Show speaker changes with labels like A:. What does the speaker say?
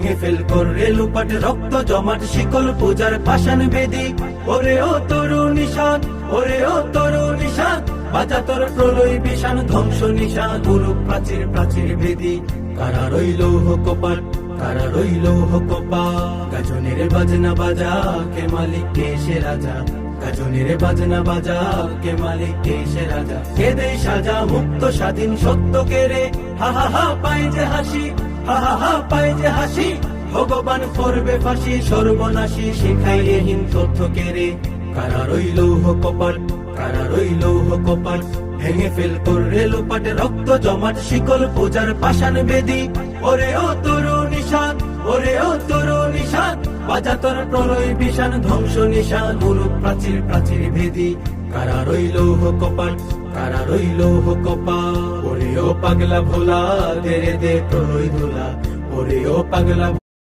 A: ভেঙে ফেল করে লুপাট রক্ত জমাট শিকল পূজার পাষাণ বেদি। ওরে ও তরু নিশান, ওরে ও তরু নিশান, বাজা তোর প্রলয় বিষাণ ধ্বংস নিশান গুরু প্রাচীর প্রাচীর বেদি। কারা রইল কপাট, কারা রইল কপাট, গাজনের বাজনা বাজা কে মালিক কে সে রাজা, গাজনের বাজনা বাজা কে মালিক কে সে রাজা। কে দেয় সাজা মুক্ত স্বাধীন সত্য কে রে, হা হা হা পাই যে হাসি, হা হা হা পাই যে হাসি, ভগবান করবে ফাঁসি সর্বনাশী শিখাই এহীন তথ্য কে রে। কারা রইল কপাট, কারা রইল কপাট, ভেঙে ফেল করে লুপাট রক্ত জমাট শিকল পূজার পাষাণ বেদি। ওরে ও তরু নিশান, ওরে ও তরু নিশান, বাজা তোর প্রলয় বিষাণ ধ্বংস নিশান গুরু প্রাচীর প্রাচীর ভেদি। কারা রইল কপাট, কারা রইল কপাট, ওরে ও পাগলা ভোলা দে রে দে প্রলয় ধুলা, ওরে ও পাগলা